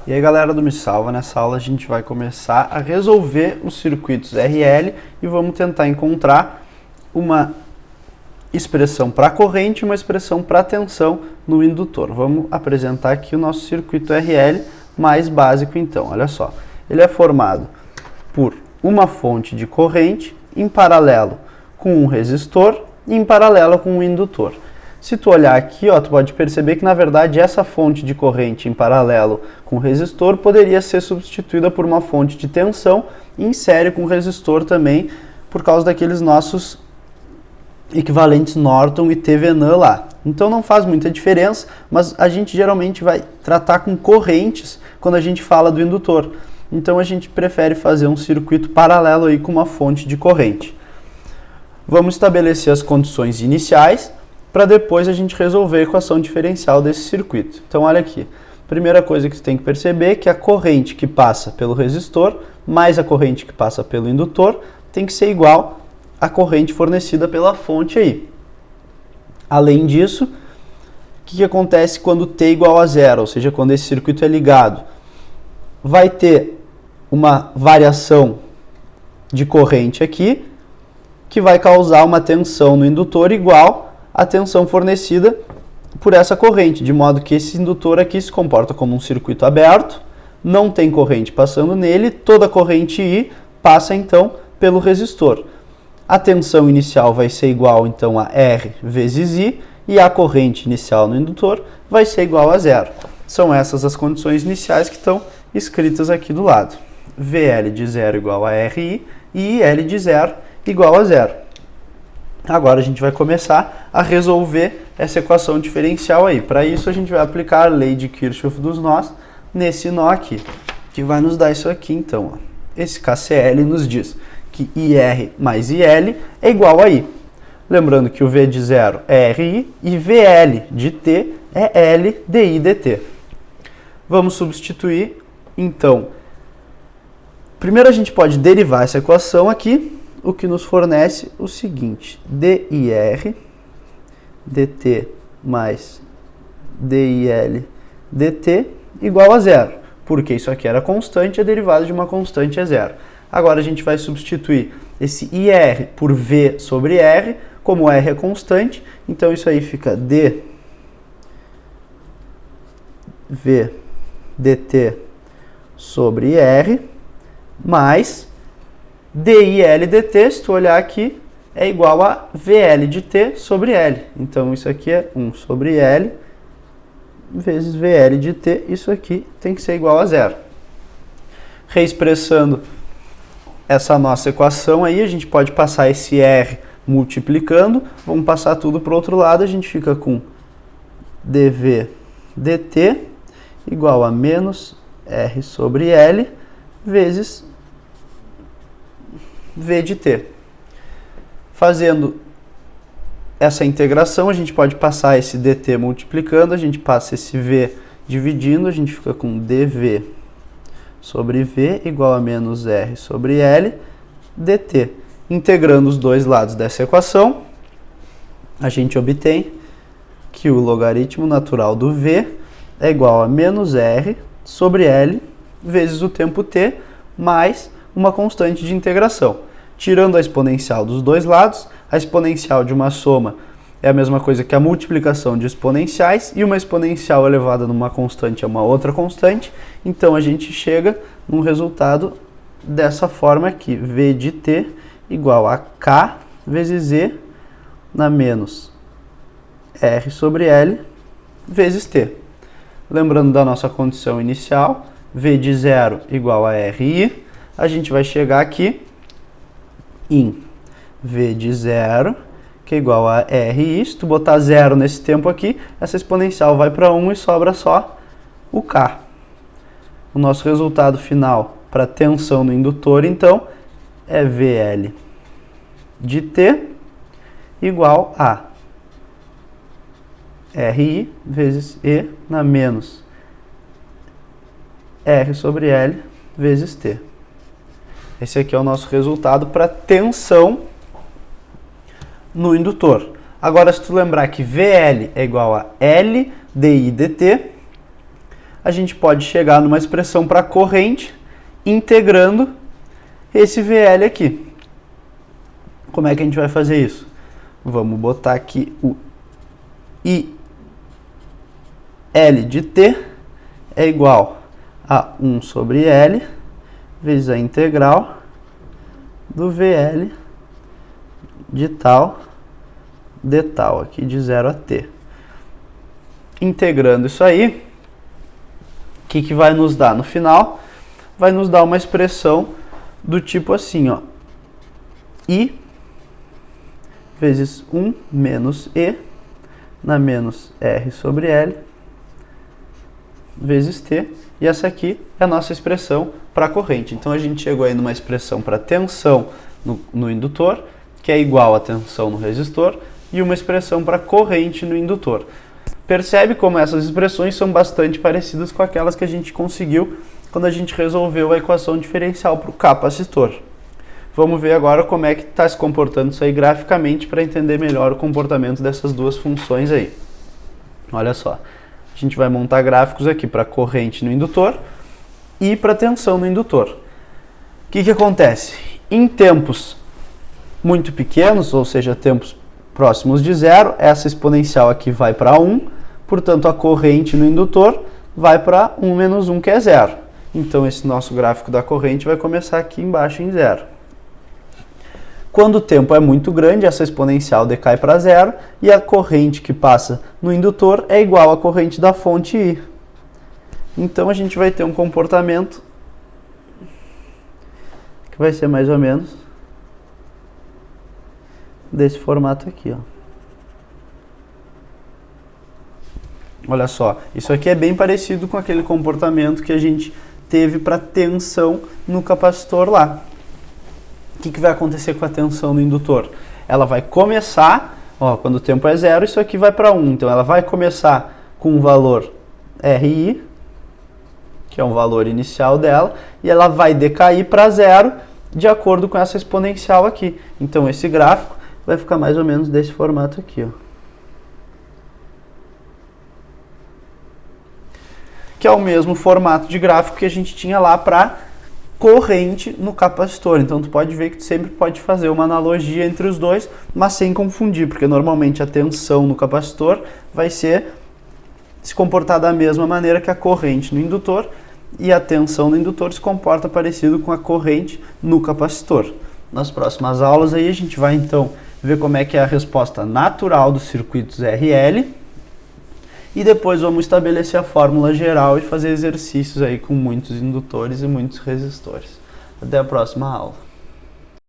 E aí galera do Me Salva, nessa aula a gente vai começar a resolver os circuitos RL e vamos tentar encontrar uma expressão para corrente e uma expressão para tensão no indutor. Vamos apresentar aqui o nosso circuito RL mais básico então, olha só. Ele é formado por uma fonte de corrente em paralelo com um resistor e em paralelo com um indutor. Se tu olhar aqui, ó, tu pode perceber que na verdade essa fonte de corrente em paralelo com o resistor poderia ser substituída por uma fonte de tensão em série com o resistor também, por causa daqueles nossos equivalentes Norton e Thevenin lá. Então não faz muita diferença, mas a gente geralmente vai tratar com correntes quando a gente fala do indutor. Então a gente prefere fazer um circuito paralelo aí com uma fonte de corrente. Vamos estabelecer as condições iniciais para depois a gente resolver a equação diferencial desse circuito. Então olha aqui, primeira coisa que você tem que perceber é que a corrente que passa pelo resistor mais a corrente que passa pelo indutor tem que ser igual à corrente fornecida pela fonte aí. Além disso, o que acontece quando T igual a zero, ou seja, quando esse circuito é ligado? Vai ter uma variação de corrente aqui que vai causar uma tensão no indutor igual a tensão fornecida por essa corrente, de modo que esse indutor aqui se comporta como um circuito aberto, não tem corrente passando nele, toda a corrente I passa então pelo resistor. A tensão inicial vai ser igual então a R vezes I e a corrente inicial no indutor vai ser igual a zero. São essas as condições iniciais que estão escritas aqui do lado. VL de zero igual a RI e IL de zero igual a zero. Agora a gente vai começar a resolver essa equação diferencial aí. Para isso a gente vai aplicar a lei de Kirchhoff dos nós nesse nó aqui, que vai nos dar isso aqui então. Ó. Esse KCL nos diz que IR mais IL é igual a I. Lembrando que o V de zero é RI e VL de T é L dI dt. Vamos substituir então. Primeiro a gente pode derivar essa equação aqui, o que nos fornece o seguinte, DIR dt mais DIL dt igual a zero, porque isso aqui era constante e a derivada de uma constante é zero. Agora a gente vai substituir esse IR por V sobre R, como R é constante, então isso aí fica dV dt sobre R mais DIL dt, se tu olhar aqui, é igual a VL de T sobre L. Então isso aqui é 1 sobre L vezes VL de T, isso aqui tem que ser igual a zero. Reexpressando essa nossa equação aí, a gente pode passar esse R multiplicando, vamos passar tudo para o outro lado, a gente fica com dV dt igual a menos R sobre L vezes V de T. Fazendo essa integração, a gente pode passar esse dt multiplicando, a gente passa esse V dividindo, a gente fica com dV sobre V igual a menos R sobre L dt. Integrando os dois lados dessa equação, a gente obtém que o logaritmo natural do V é igual a menos R sobre L vezes o tempo t mais uma constante de integração. Tirando a exponencial dos dois lados, a exponencial de uma soma é a mesma coisa que a multiplicação de exponenciais, e uma exponencial elevada numa constante é uma outra constante, então a gente chega num resultado dessa forma aqui, V de t igual a K vezes E na menos R sobre L vezes T. Lembrando da nossa condição inicial, V de zero igual a RI, a gente vai chegar aqui em V de zero, que é igual a RI. Se tu botar zero nesse tempo aqui, essa exponencial vai para 1 e sobra só o K. O nosso resultado final para tensão no indutor, então, é VL de T igual a RI vezes E na menos R sobre L vezes T. Esse aqui é o nosso resultado para tensão no indutor. Agora, se tu lembrar que VL é igual a L dI dt, a gente pode chegar numa expressão para corrente integrando esse VL aqui. Como é que a gente vai fazer isso? Vamos botar aqui o IL de t é igual a 1 sobre L vezes a integral do VL de tal de tal, aqui de 0 a t. Integrando isso aí, o que vai nos dar no final? Vai nos dar uma expressão do tipo assim, ó, I vezes 1 menos E na menos R sobre L vezes T, e essa aqui é a nossa expressão para a corrente. Então a gente chegou aí numa expressão para tensão no indutor, que é igual a tensão no resistor, e uma expressão para corrente no indutor. Percebe como essas expressões são bastante parecidas com aquelas que a gente conseguiu quando a gente resolveu a equação diferencial para o capacitor. Vamos ver agora como é que está se comportando isso aí graficamente para entender melhor o comportamento dessas duas funções aí. Olha só, a gente vai montar gráficos aqui para corrente no indutor e para tensão no indutor. O que acontece? Em tempos muito pequenos, ou seja, tempos próximos de zero, essa exponencial aqui vai para 1, portanto a corrente no indutor vai para 1 menos 1, que é zero. Então esse nosso gráfico da corrente vai começar aqui embaixo em zero. Quando o tempo é muito grande, essa exponencial decai para zero e a corrente que passa no indutor é igual à corrente da fonte I. Então a gente vai ter um comportamento que vai ser mais ou menos desse formato aqui, ó. Olha só, isso aqui é bem parecido com aquele comportamento que a gente teve para tensão no capacitor lá. O que vai acontecer com a tensão no indutor? Ela vai começar, ó, quando o tempo é zero, isso aqui vai para 1. Então ela vai começar com um valor RI, que é um valor inicial dela, e ela vai decair para zero de acordo com essa exponencial aqui. Então esse gráfico vai ficar mais ou menos desse formato aqui, ó. Que é o mesmo formato de gráfico que a gente tinha lá para corrente no capacitor. Então tu pode ver que tu sempre pode fazer uma analogia entre os dois, mas sem confundir, porque normalmente a tensão no capacitor vai se comportar da mesma maneira que a corrente no indutor, e a tensão no indutor se comporta parecido com a corrente no capacitor. Nas próximas aulas aí a gente vai então ver como é que é a resposta natural dos circuitos RL, e depois vamos estabelecer a fórmula geral e fazer exercícios aí com muitos indutores e muitos resistores. Até a próxima aula.